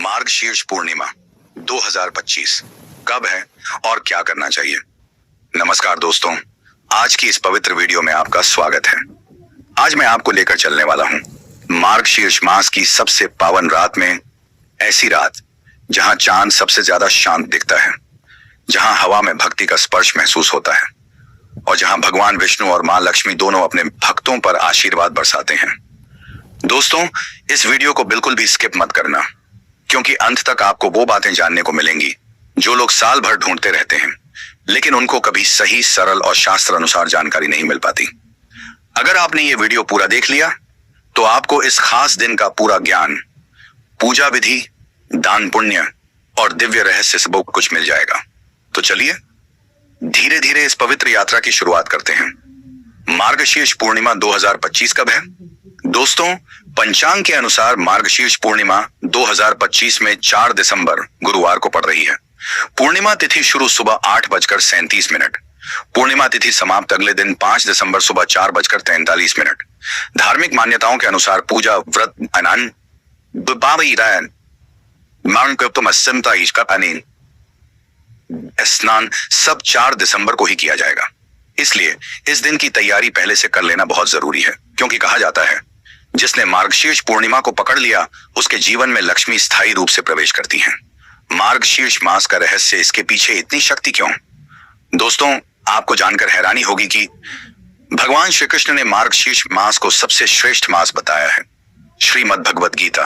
मार्गशीर्ष पूर्णिमा 2025 कब है और क्या करना चाहिए। नमस्कार दोस्तों, आज की इस पवित्र वीडियो में आपका स्वागत है। आज मैं आपको लेकर चलने वाला हूं मार्गशीर्ष मास की सबसे पावन रात में, ऐसी रात जहां चांद सबसे ज्यादा शांत दिखता है, जहां हवा में भक्ति का स्पर्श महसूस होता है और जहां भगवान विष्णु और मां लक्ष्मी दोनों अपने भक्तों पर आशीर्वाद बरसाते हैं। दोस्तों, इस वीडियो को बिल्कुल भी स्किप मत करना, क्योंकि अंत तक आपको वो बातें जानने को मिलेंगी जो लोग साल भर ढूंढते रहते हैं, लेकिन उनको कभी सही, सरल और शास्त्र अनुसार जानकारी नहीं मिल पाती। अगर आपने ये वीडियो पूरा देख लिया तो आपको इस खास दिन का पूरा ज्ञान, पूजा विधि, दान पुण्य और दिव्य रहस्य से बहुत कुछ मिल जाएगा। तो चलिए धीरे धीरे इस पवित्र यात्रा की शुरुआत करते हैं। मार्गशीर्ष पूर्णिमा 2025 कब है? दोस्तों, पंचांग के अनुसार मार्गशीर्ष पूर्णिमा 2025 में 4 दिसंबर गुरुवार को पड़ रही है। पूर्णिमा तिथि शुरू सुबह 8:37। पूर्णिमा तिथि समाप्त अगले दिन 5 दिसंबर सुबह 4:43। धार्मिक मान्यताओं के अनुसार पूजा, व्रत, स्नान सब 4 दिसंबर को ही किया जाएगा। इसलिए इस दिन की तैयारी पहले से कर लेना बहुत जरूरी है, क्योंकि कहा जाता है जिसने मार्गशीर्ष पूर्णिमा को पकड़ लिया उसके जीवन में लक्ष्मी स्थायी रूप से प्रवेश करती है। मार्गशीर्ष मास का रहस्य, इसके पीछे इतनी शक्ति क्यों? दोस्तों, आपको जानकर हैरानी होगी कि भगवान श्री कृष्ण ने मार्गशीर्ष मास को सबसे श्रेष्ठ मास बताया है। श्रीमद् भगवद गीता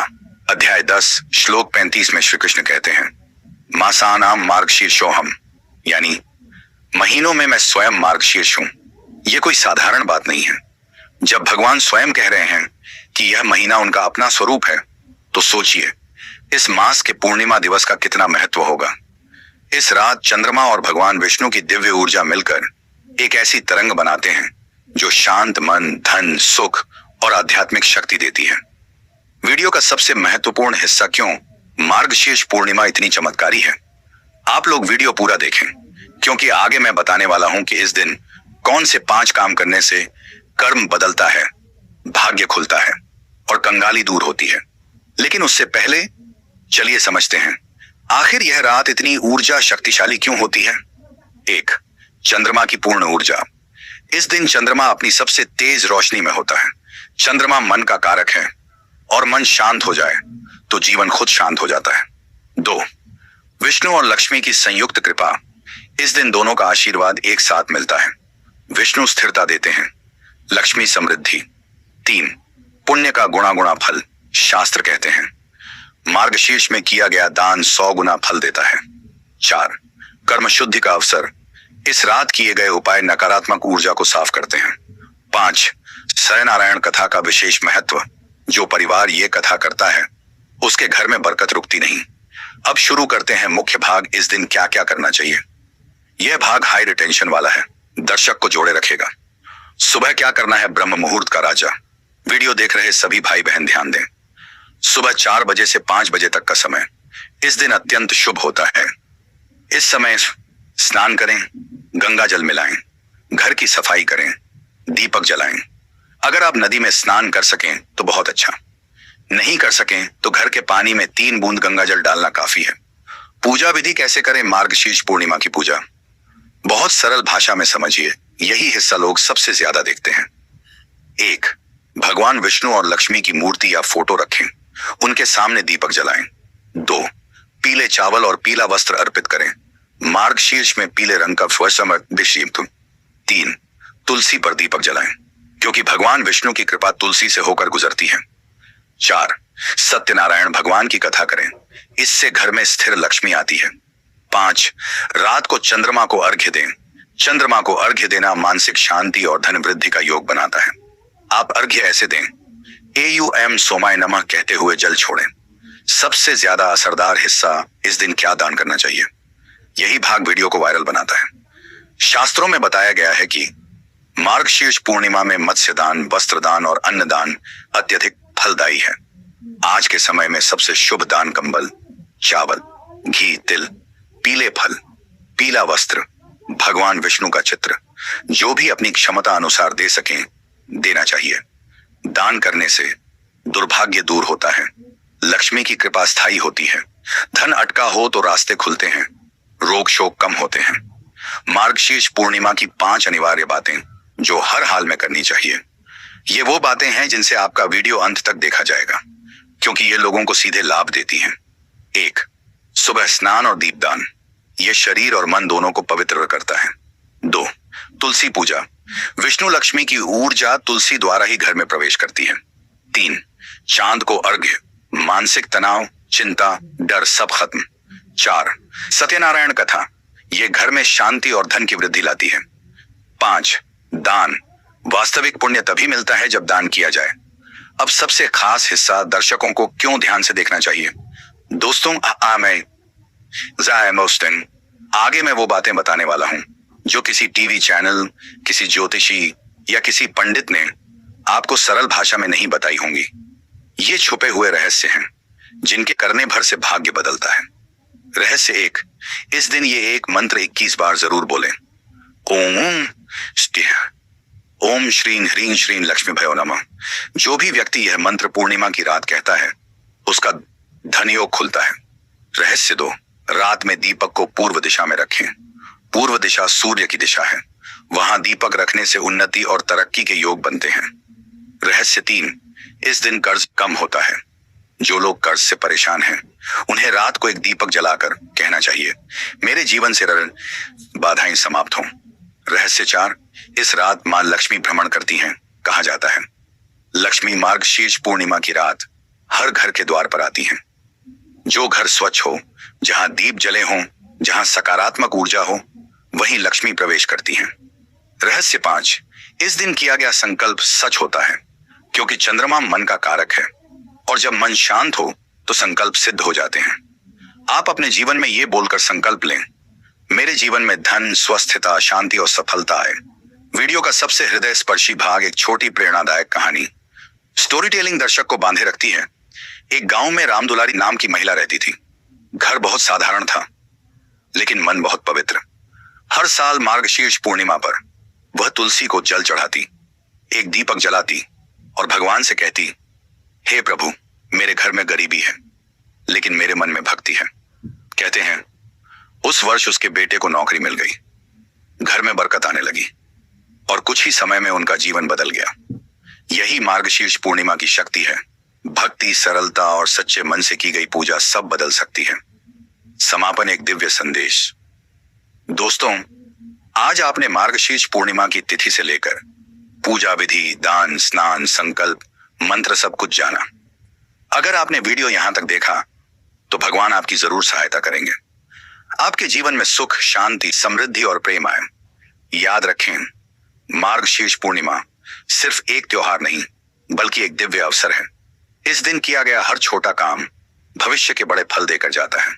अध्याय 10 श्लोक 35 में श्री कृष्ण कहते हैं, मासानाम मार्गशीर्षोहम, यानी महीनों में मैं स्वयं मार्गशीर्ष हूं। यह कोई साधारण बात नहीं है। जब भगवान स्वयं कह रहे हैं कि यह महीना उनका अपना स्वरूप है, तो सोचिए इस मास के पूर्णिमा दिवस का कितना महत्व होगा। इस रात चंद्रमा और भगवान विष्णु की दिव्य ऊर्जा मिलकर एक ऐसी तरंग बनाते हैं जो शांत मन, धन, सुख और आध्यात्मिक शक्ति देती है। वीडियो का सबसे महत्वपूर्ण हिस्सा, क्यों मार्गशीर्ष पूर्णिमा इतनी चमत्कारी है। आप लोग वीडियो पूरा देखें, क्योंकि आगे मैं बताने वाला हूं कि इस दिन कौन से 5 काम करने से कर्म बदलता है, भाग्य खुलता है और कंगाली दूर होती है। लेकिन उससे पहले चलिए समझते हैं आखिर यह रात इतनी ऊर्जा शक्तिशाली क्यों होती है। 1. चंद्रमा की पूर्ण ऊर्जा। इस दिन चंद्रमा अपनी सबसे तेज रोशनी में होता है। चंद्रमा मन का कारक है और मन शांत हो जाए तो जीवन खुद शांत हो जाता है। 2. विष्णु और लक्ष्मी की संयुक्त कृपा। इस दिन दोनों का आशीर्वाद एक साथ मिलता है। विष्णु स्थिरता देते हैं, लक्ष्मी समृद्धि। 3. पुण्य का गुणा फल। शास्त्र कहते हैं मार्गशीर्ष में किया गया दान 100 गुना फल देता है। 4. कर्म शुद्धि का अवसर। इस रात किए गए उपाय नकारात्मक ऊर्जा को साफ करते हैं। 5. सत्यनारायण कथा का विशेष महत्व। जो परिवार ये कथा करता है उसके घर में बरकत रुकती नहीं। अब शुरू करते हैं मुख्य भाग, इस दिन क्या क्या करना चाहिए। यह भाग हाई रिटेंशन वाला है, दर्शक को जोड़े रखेगा। सुबह क्या करना है? ब्रह्म मुहूर्त का राजा। वीडियो देख रहे सभी भाई बहन ध्यान दें। सुबह 4 बजे से 5 बजे तक का समय इस दिन अत्यंत शुभ होता है। इस समय स्नान करें, गंगा जल मिलाएं, घर की सफाई करें, दीपक जलाएं। अगर आप नदी में स्नान कर सकें तो बहुत अच्छा, नहीं कर सकें तो घर के पानी में 3 बूंद गंगा जल डालना काफी है। पूजा विधि कैसे करें? मार्गशीर्ष पूर्णिमा की पूजा बहुत सरल भाषा में समझिए, यही हिस्सा लोग सबसे ज्यादा देखते हैं। 1. भगवान विष्णु और लक्ष्मी की मूर्ति या फोटो रखें, उनके सामने दीपक जलाएं। 2. पीले चावल और पीला वस्त्र अर्पित करें, मार्गशीर्ष में पीले रंग का वस्त्र। 3. तुलसी पर दीपक जलाएं, क्योंकि भगवान विष्णु की कृपा तुलसी से होकर गुजरती है। 4. सत्यनारायण भगवान की कथा करें, इससे घर में स्थिर लक्ष्मी आती है। 5. रात को चंद्रमा को अर्घ्य दें। चंद्रमा को अर्घ्य देना मानसिक शांति और धन वृद्धि का योग बनाता है। आप अर्घ्य ऐसे दें, एयूएम सोमाय नमः कहते हुए जल छोड़ें। सबसे ज्यादा असरदार हिस्सा, इस दिन क्या दान करना चाहिए, यही भाग वीडियो को वायरल बनाता है। शास्त्रों में बताया गया है कि मार्गशीर्ष पूर्णिमा में मत्स्य दान, वस्त्र दान और अन्न दान अत्यधिक फलदायी है। आज के समय में सबसे शुभ दान कंबल, चावल, घी, तिल, पीले फल, पीला वस्त्र, भगवान विष्णु का चित्र, जो भी अपनी क्षमता अनुसार दे सकें देना चाहिए। दान करने से दुर्भाग्य दूर होता है, लक्ष्मी की कृपा स्थायी होती है धन अटका हो तो रास्ते खुलते हैं, रोग शोक कम होते हैं। मार्गशीर्ष पूर्णिमा की 5 अनिवार्य बातें जो हर हाल में करनी चाहिए। ये वो बातें हैं जिनसे आपका वीडियो अंत तक देखा जाएगा, क्योंकि ये लोगों को सीधे लाभ देती हैं। 1. सुबह स्नान और दीपदान, ये शरीर और मन दोनों को पवित्र करता है। 2. तुलसी पूजा, विष्णु लक्ष्मी की ऊर्जा तुलसी द्वारा ही घर में प्रवेश करती है। 3. चांद को अर्घ्य, मानसिक तनाव, चिंता, डर सब खत्म। 4. सत्यनारायण कथा, ये घर में शांति और धन की वृद्धि लाती है। 5. दान, वास्तविक पुण्य तभी मिलता है जब दान किया जाए। अब सबसे खास हिस्सा दर्शकों को क्यों ध्यान से देखना चाहिए। दोस्तों, आगे मैं वो बातें बताने वाला हूं जो किसी टीवी चैनल, किसी ज्योतिषी या किसी पंडित ने आपको सरल भाषा में नहीं बताई होंगी। ये छुपे हुए रहस्य हैं जिनके करने भर से भाग्य बदलता है। रहस्य 1, इस दिन ये एक मंत्र 21 बार जरूर बोलें। ओम श्रीं ह्रीं श्रीं लक्ष्मी भयो नमः। जो भी व्यक्ति यह मंत्र पूर्णिमा की रात कहता है उसका धन योग खुलता है। रहस्य 2, रात में दीपक को पूर्व दिशा में रखें। पूर्व दिशा सूर्य की दिशा है, वहां दीपक रखने से उन्नति और तरक्की के योग बनते हैं। रहस्य 3, इस दिन कर्ज कम होता है। जो लोग कर्ज से परेशान हैं उन्हें रात को एक दीपक जलाकर कहना चाहिए, मेरे जीवन से बाधाएं समाप्त हों। रहस्य 4, इस रात मां लक्ष्मी भ्रमण करती हैं। कहा जाता है लक्ष्मी मार्गशीर्ष पूर्णिमा की रात हर घर के द्वार पर आती हैं। जो घर स्वच्छ हो, जहां दीप जले हों, जहां सकारात्मक ऊर्जा हो, वहीं लक्ष्मी प्रवेश करती हैं। रहस्य 5, इस दिन किया गया संकल्प सच होता है, क्योंकि चंद्रमा मन का कारक है और जब मन शांत हो तो संकल्प सिद्ध हो जाते हैं। आप अपने जीवन में ये बोलकर संकल्प लें, मेरे जीवन में धन, स्वस्थता, शांति और सफलता आए। वीडियो का सबसे हृदय स्पर्शी भाग एक छोटी प्रेरणादायक कहानी। स्टोरी टेलिंग दर्शक को बांधे रखती है। एक गांव में राम दुलारी नाम की महिला रहती थी। घर बहुत साधारण था, लेकिन मन बहुत पवित्र। हर साल मार्गशीर्ष पूर्णिमा पर वह तुलसी को जल चढ़ाती, एक दीपक जलाती और भगवान से कहती, हे प्रभु, मेरे घर में गरीबी है लेकिन मेरे मन में भक्ति है। कहते हैं उस वर्ष उसके बेटे को नौकरी मिल गई, घर में बरकत आने लगी और कुछ ही समय में उनका जीवन बदल गया। यही मार्गशीर्ष पूर्णिमा की शक्ति है। भक्ति, सरलता और सच्चे मन से की गई पूजा सब बदल सकती है। समापन एक दिव्य संदेश। दोस्तों, आज आपने मार्गशीर्ष पूर्णिमा की तिथि से लेकर पूजा विधि, दान, स्नान, संकल्प, मंत्र सब कुछ जाना। अगर आपने वीडियो यहां तक देखा तो भगवान आपकी जरूर सहायता करेंगे। आपके जीवन में सुख, शांति, समृद्धि और प्रेम आए। याद रखें, मार्गशीर्ष पूर्णिमा सिर्फ एक त्योहार नहीं बल्कि एक दिव्य अवसर है। इस दिन किया गया हर छोटा काम भविष्य के बड़े फल देकर जाता है।